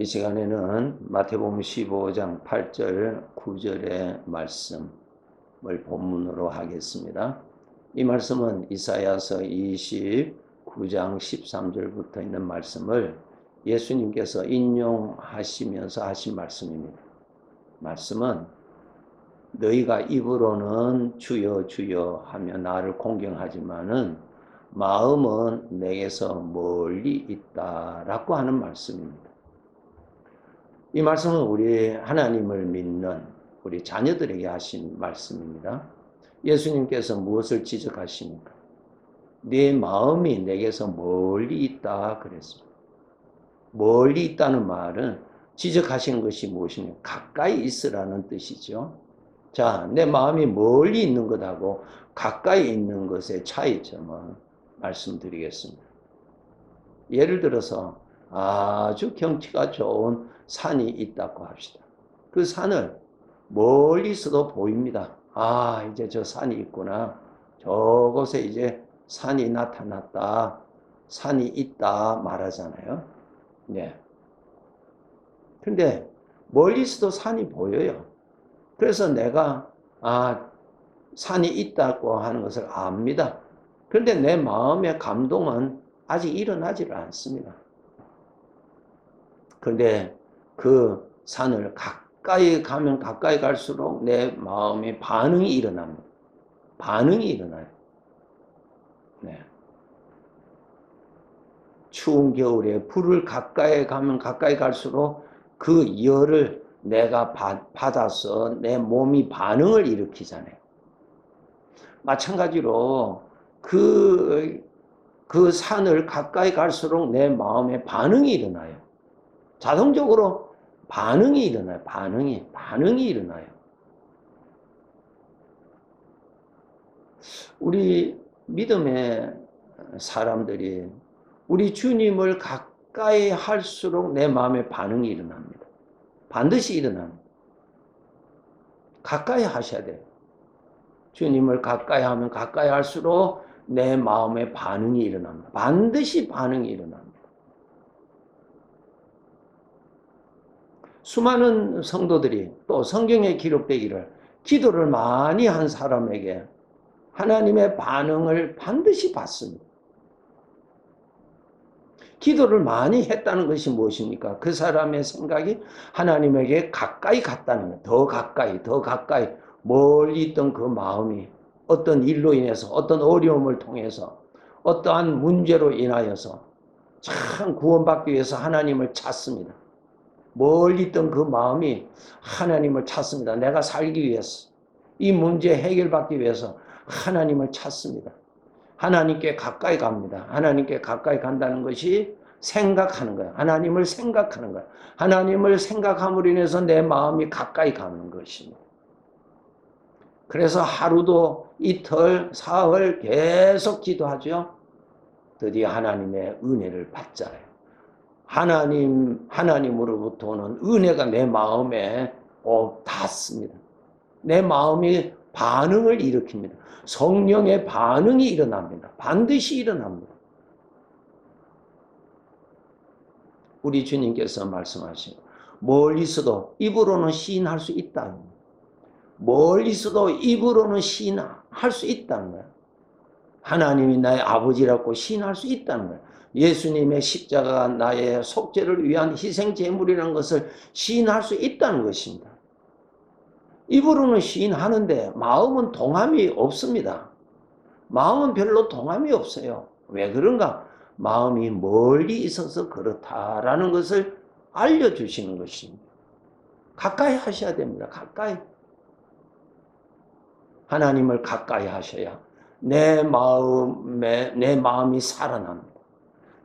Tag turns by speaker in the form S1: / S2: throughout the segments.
S1: 이 시간에는 마태복음 15장 8절 9절의 말씀을 본문으로 하겠습니다. 이 말씀은 이사야서 29장 13절부터 있는 말씀을 예수님께서 인용하시면서 하신 말씀입니다. 말씀은 너희가 입으로는 주여 주여 하며 나를 공경하지만은 마음은 내게서 멀리 있다라고 하는 말씀입니다. 이 말씀은 우리 하나님을 믿는 우리 자녀들에게 하신 말씀입니다. 예수님께서 무엇을 지적하십니까? 네 마음이 내게서 멀리 있다 그랬습니다. 멀리 있다는 말은 지적하시는 것이 무엇이냐? 가까이 있으라는 뜻이죠. 자, 내 마음이 멀리 있는 것하고 가까이 있는 것의 차이점을 말씀드리겠습니다. 예를 들어서 아주 경치가 좋은 산이 있다고 합시다. 그 산을 멀리서도 보입니다. 아, 이제 저 산이 있구나. 저곳에 이제 산이 나타났다. 산이 있다 말하잖아요. 네. 근데 멀리서도 산이 보여요. 그래서 내가 산이 있다고 하는 것을 압니다. 그런데 내 마음의 감동은 아직 일어나질 않습니다. 그런데 그 산을 가까이 가면 가까이 갈수록 내 마음의 반응이 일어납니다. 반응이 일어나요. 네. 추운 겨울에 불을 가까이 가면 가까이 갈수록 그 열을 내가 받아서 내 몸이 반응을 일으키잖아요. 마찬가지로 그 산을 가까이 갈수록 내 마음에 반응이 일어나요. 자동적으로 반응이 일어나요. 반응이 일어나요. 우리 믿음의 사람들이 우리 주님을 가까이 할수록 내 마음에 반응이 일어납니다. 반드시 일어납니다. 가까이 하셔야 돼요. 주님을 가까이 하면 가까이 할수록 내 마음에 반응이 일어납니다. 반드시 반응이 일어납니다. 수많은 성도들이 또 성경에 기록되기를 기도를 많이 한 사람에게 하나님의 반응을 반드시 받습니다. 기도를 많이 했다는 것이 무엇입니까? 그 사람의 생각이 하나님에게 가까이 갔다는 거예요. 더 가까이 멀리 있던 그 마음이 어떤 일로 인해서 어떤 어려움을 통해서 어떠한 문제로 인하여서 참 구원받기 위해서 하나님을 찾습니다. 멀리 있던 그 마음이 하나님을 찾습니다. 내가 살기 위해서 이 문제 해결받기 위해서 하나님을 찾습니다. 하나님께 가까이 갑니다. 하나님께 가까이 간다는 것이 생각하는 거예요. 하나님을 생각하는 거예요. 하나님을 생각함으로 인해서 내 마음이 가까이 가는 것입니다. 그래서 하루도 이틀, 사흘 계속 기도하죠. 드디어 하나님의 은혜를 받잖아요. 하나님으로부터 오는 은혜가 내 마음에 닿습니다. 내 마음이 반응을 일으킵니다. 성령의 반응이 일어납니다. 반드시 일어납니다. 우리 주님께서 말씀하시고 멀리서도 입으로는 시인할 수 있다. 멀리서도 입으로는 시인할 수 있다는 거예요. 하나님이 나의 아버지라고 시인할 수 있다는 거예요. 예수님의 십자가가 나의 속죄를 위한 희생 제물이라는 것을 시인할 수 있다는 것입니다. 입으로는 시인하는데 마음은 동함이 없습니다. 마음은 별로 동함이 없어요. 왜 그런가? 마음이 멀리 있어서 그렇다라는 것을 알려주시는 것입니다. 가까이 하셔야 됩니다. 가까이. 하나님을 가까이 하셔야 내 마음이 살아납니다.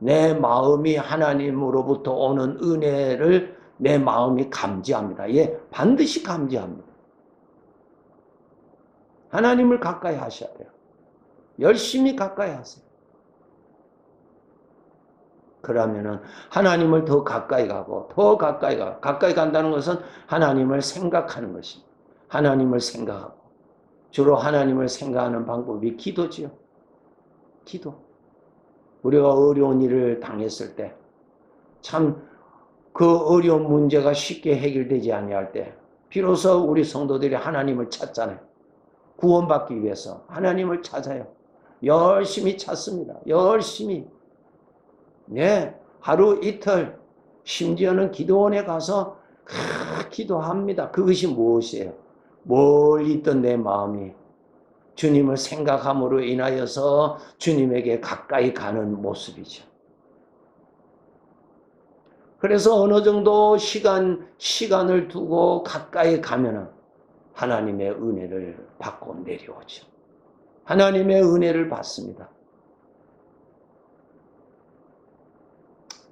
S1: 내 마음이 하나님으로부터 오는 은혜를 내 마음이 감지합니다. 예, 반드시 감지합니다. 하나님을 가까이 하셔야 돼요. 열심히 가까이 하세요. 그러면은 하나님을 더 가까이 가고 더 가까이 가. 가까이 간다는 것은 하나님을 생각하는 것입니다. 하나님을 생각하고 주로 하나님을 생각하는 방법이 기도지요. 기도. 우리가 어려운 일을 당했을 때 참 그 어려운 문제가 쉽게 해결되지 아니할 때 비로소 우리 성도들이 하나님을 찾잖아요. 구원받기 위해서 하나님을 찾아요. 열심히 찾습니다. 열심히. 네, 하루 이틀 심지어는 기도원에 가서 기도합니다. 그것이 무엇이에요? 멀리 있던 내 마음이 주님을 생각함으로 인하여서 주님에게 가까이 가는 모습이죠. 그래서 어느 정도 시간을 두고 가까이 가면은 하나님의 은혜를 받고 내려오죠. 하나님의 은혜를 받습니다.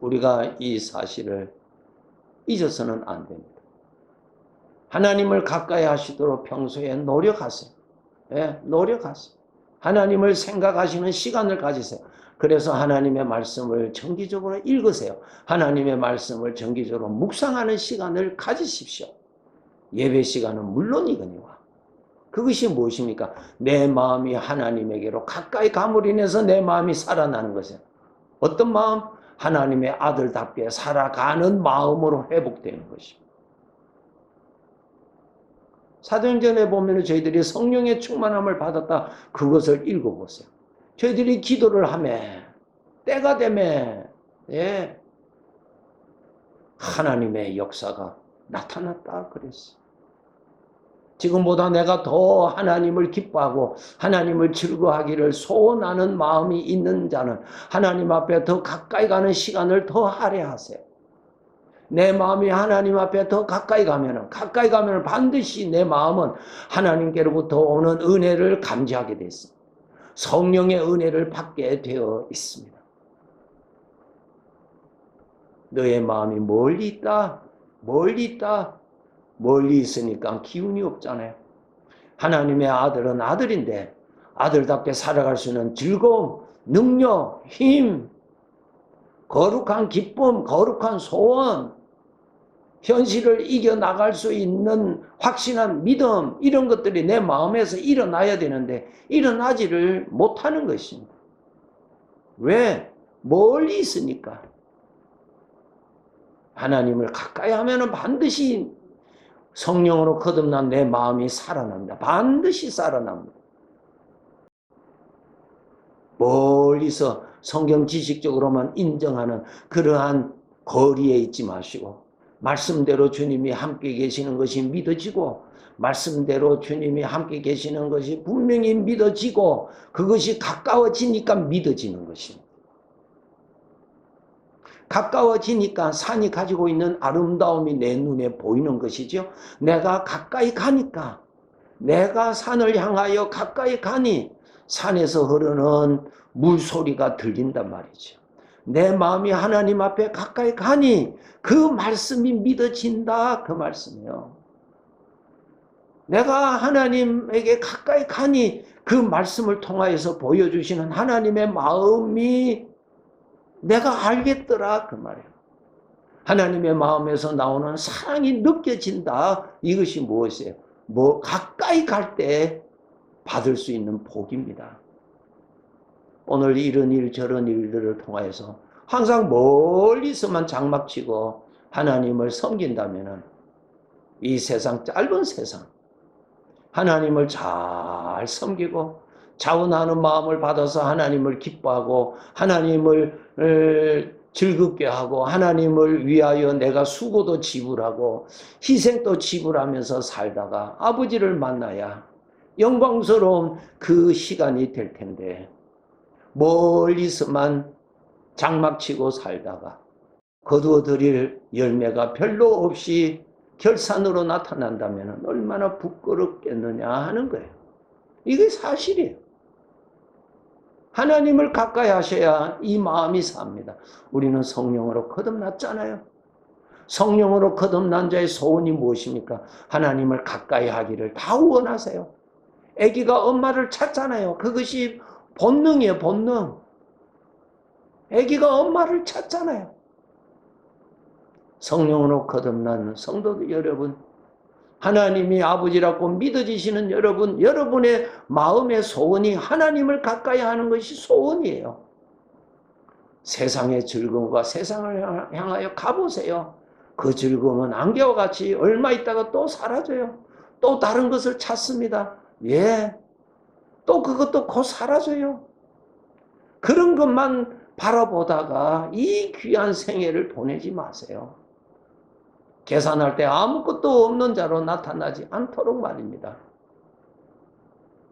S1: 우리가 이 사실을 잊어서는 안 됩니다. 하나님을 가까이 하시도록 평소에 노력하세요. 예, 노력하세요. 하나님을 생각하시는 시간을 가지세요. 그래서 하나님의 말씀을 정기적으로 읽으세요. 하나님의 말씀을 정기적으로 묵상하는 시간을 가지십시오. 예배 시간은 물론이거니와. 그것이 무엇입니까? 내 마음이 하나님에게로 가까이 감으로 인해서 내 마음이 살아나는 것이에요. 어떤 마음? 하나님의 아들답게 살아가는 마음으로 회복되는 것입니다. 사도행전에 보면 저희들이 성령의 충만함을 받았다. 그것을 읽어보세요. 저희들이 기도를 하매 때가 되매 예, 하나님의 역사가 나타났다 그랬어요. 지금보다 내가 더 하나님을 기뻐하고 하나님을 즐거워하기를 소원하는 마음이 있는 자는 하나님 앞에 더 가까이 가는 시간을 더 할애하세요. 내 마음이 하나님 앞에 더 가까이 가면은 반드시 내 마음은 하나님께로부터 오는 은혜를 감지하게 됐습니다. 성령의 은혜를 받게 되어 있습니다. 너의 마음이 멀리 있다. 멀리 있으니까 기운이 없잖아요. 하나님의 아들은 아들인데 아들답게 살아갈 수 있는 즐거움, 능력, 힘, 거룩한 기쁨, 거룩한 소원, 현실을 이겨나갈 수 있는 확신한 믿음, 이런 것들이 내 마음에서 일어나야 되는데 일어나지를 못하는 것입니다. 왜? 멀리 있으니까. 하나님을 가까이 하면 반드시 성령으로 거듭난 내 마음이 살아납니다. 반드시 살아납니다. 멀리서 성경 지식적으로만 인정하는 그러한 거리에 있지 마시고 말씀대로 주님이 함께 계시는 것이 믿어지고 말씀대로 주님이 함께 계시는 것이 분명히 믿어지고 그것이 가까워지니까 믿어지는 것입니다. 가까워지니까 산이 가지고 있는 아름다움이 내 눈에 보이는 것이죠. 내가 가까이 가니까 내가 산을 향하여 가까이 가니 산에서 흐르는 물소리가 들린단 말이죠. 내 마음이 하나님 앞에 가까이 가니 그 말씀이 믿어진다 그 말씀이요. 내가 하나님에게 가까이 가니 그 말씀을 통하여서 보여주시는 하나님의 마음이 내가 알겠더라 그 말이에요. 하나님의 마음에서 나오는 사랑이 느껴진다. 이것이 무엇이에요? 가까이 갈 때 받을 수 있는 복입니다. 오늘 이런 일 저런 일들을 통하여서 항상 멀리서만 장막치고 하나님을 섬긴다면 이 세상 짧은 세상 하나님을 잘 섬기고 자원하는 마음을 받아서 하나님을 기뻐하고 하나님을 즐겁게 하고 하나님을 위하여 내가 수고도 지불하고 희생도 지불하면서 살다가 아버지를 만나야 영광스러운 그 시간이 될 텐데 멀리서만 장막치고 살다가 거두어들일 열매가 별로 없이 결산으로 나타난다면 얼마나 부끄럽겠느냐 하는 거예요. 이게 사실이에요. 하나님을 가까이 하셔야 이 마음이 삽니다. 우리는 성령으로 거듭났잖아요. 성령으로 거듭난 자의 소원이 무엇입니까? 하나님을 가까이 하기를 다 원하세요. 아기가 엄마를 찾잖아요. 그것이 본능이에요, 본능. 아기가 엄마를 찾잖아요. 성령으로 거듭난 성도 여러분, 하나님이 아버지라고 믿어지시는 여러분, 여러분의 마음의 소원이 하나님을 가까이 하는 것이 소원이에요. 세상의 즐거움과 세상을 향하여 가보세요. 그 즐거움은 안개와 같이 얼마 있다가 또 사라져요. 또 다른 것을 찾습니다. 예. 또 그것도 곧 사라져요. 그런 것만 바라보다가 이 귀한 생애를 보내지 마세요. 계산할 때 아무것도 없는 자로 나타나지 않도록 말입니다.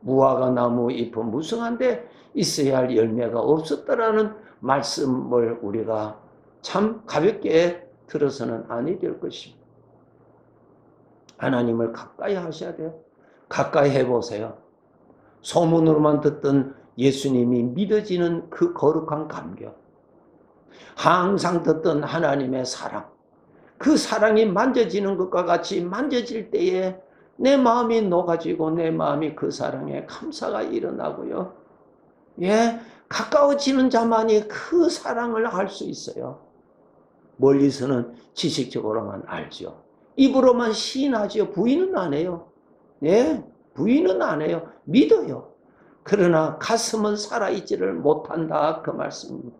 S1: 무화과 나무 잎은 무성한데 있어야 할 열매가 없었다라는 말씀을 우리가 참 가볍게 들어서는 아니 될 것입니다. 하나님을 가까이 하셔야 돼요. 가까이 해보세요. 소문으로만 듣던 예수님이 믿어지는 그 거룩한 감격, 항상 듣던 하나님의 사랑, 그 사랑이 만져지는 것과 같이 만져질 때에 내 마음이 녹아지고 내 마음이 그 사랑에 감사가 일어나고요. 예, 가까워지는 자만이 그 사랑을 알 수 있어요. 멀리서는 지식적으로만 알죠. 입으로만 시인하죠. 부인은 안 해요. 예, 부인은 안 해요. 믿어요. 그러나 가슴은 살아있지를 못한다. 그 말씀입니다.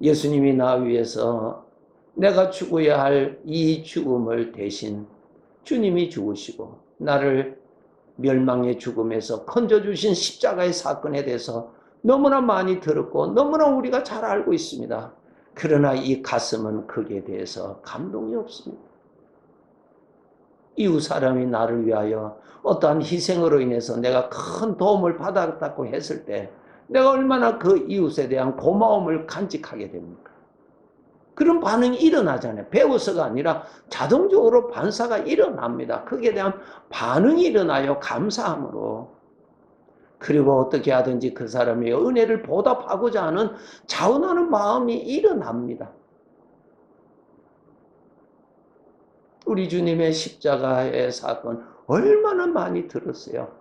S1: 예수님이 나 위해서 내가 죽어야 할 이 죽음을 대신 주님이 죽으시고 나를 멸망의 죽음에서 건져주신 십자가의 사건에 대해서 너무나 많이 들었고 너무나 우리가 잘 알고 있습니다. 그러나 이 가슴은 거기에 대해서 감동이 없습니다. 이웃 사람이 나를 위하여 어떠한 희생으로 인해서 내가 큰 도움을 받았다고 했을 때 내가 얼마나 그 이웃에 대한 고마움을 간직하게 됩니까? 그런 반응이 일어나잖아요. 배워서가 아니라 자동적으로 반사가 일어납니다. 거기에 대한 반응이 일어나요. 감사함으로. 그리고 어떻게 하든지 그 사람의 은혜를 보답하고자 하는 자원하는 마음이 일어납니다. 우리 주님의 십자가의 사건 얼마나 많이 들었어요.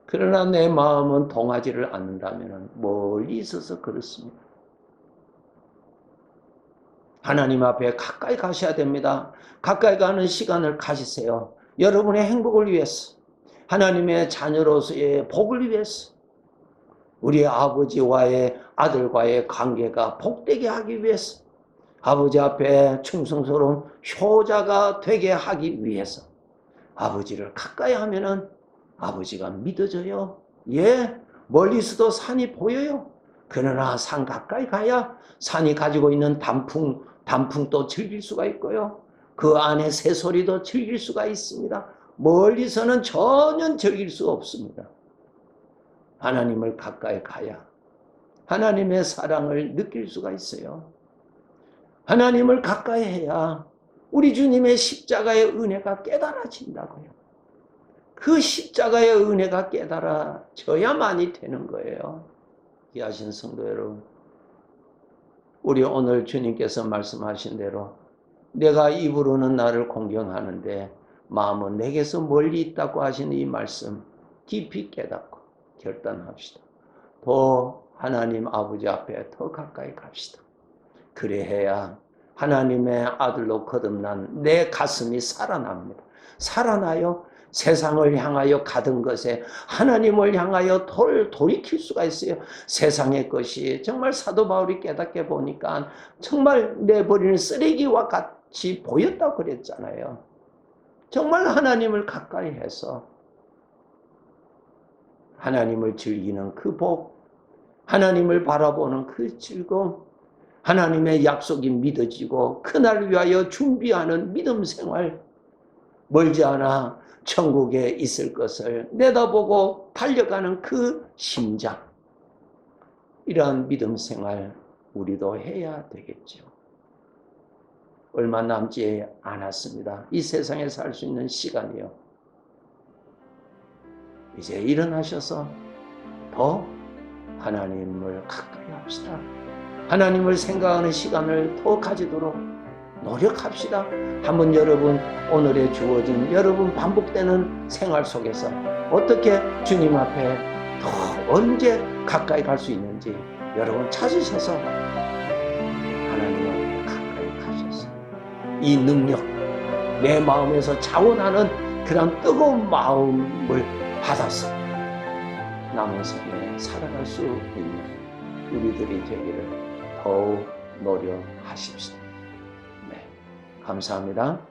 S1: 그러나 내 마음은 동하지를 않는다면 멀리 있어서 그렇습니다. 하나님 앞에 가까이 가셔야 됩니다. 가까이 가는 시간을 가지세요. 여러분의 행복을 위해서, 하나님의 자녀로서의 복을 위해서, 우리 아버지와의 아들과의 관계가 복되게 하기 위해서, 아버지 앞에 충성스러운 효자가 되게 하기 위해서 아버지를 가까이 하면은 아버지가 믿어져요. 예, 멀리서도 산이 보여요. 그러나 산 가까이 가야 산이 가지고 있는 단풍도 즐길 수가 있고요. 그 안에 새소리도 즐길 수가 있습니다. 멀리서는 전혀 즐길 수가 없습니다. 하나님을 가까이 가야 하나님의 사랑을 느낄 수가 있어요. 하나님을 가까이 해야 우리 주님의 십자가의 은혜가 깨달아진다고요. 그 십자가의 은혜가 깨달아져야만이 되는 거예요. 귀하신 성도 여러분, 우리 오늘 주님께서 말씀하신 대로 내가 입으로는 나를 공경하는데 마음은 내게서 멀리 있다고 하신 이 말씀 깊이 깨닫고 결단합시다. 더 하나님 아버지 앞에 더 가까이 갑시다. 그래야 하나님의 아들로 거듭난 내 가슴이 살아납니다. 살아나요. 세상을 향하여 가던 것에 하나님을 향하여 돌이킬 수가 있어요. 세상의 것이 정말 사도 바울이 깨닫게 보니까 정말 내버리는 쓰레기와 같이 보였다고 그랬잖아요. 정말 하나님을 가까이 해서 하나님을 즐기는 그 복, 하나님을 바라보는 그 즐거움, 하나님의 약속이 믿어지고 그날을 위하여 준비하는 믿음 생활, 멀지 않아 천국에 있을 것을 내다보고 달려가는 그 심장, 이러한 믿음 생활 우리도 해야 되겠죠. 얼마 남지 않았습니다. 이 세상에 살 수 있는 시간이요. 이제 일어나셔서 더 하나님을 가까이 합시다. 하나님을 생각하는 시간을 더 가지도록 노력합시다. 한번 여러분 오늘에 주어진 여러분 반복되는 생활 속에서 어떻게 주님 앞에 더 언제 가까이 갈 수 있는지 여러분 찾으셔서 하나님 앞에 가까이 가셔서 이 능력, 내 마음에서 자원하는 그런 뜨거운 마음을 받아서 남은 생에 살아갈 수 있는 우리들이 되기를 더욱 노력하십시오. 네, 감사합니다.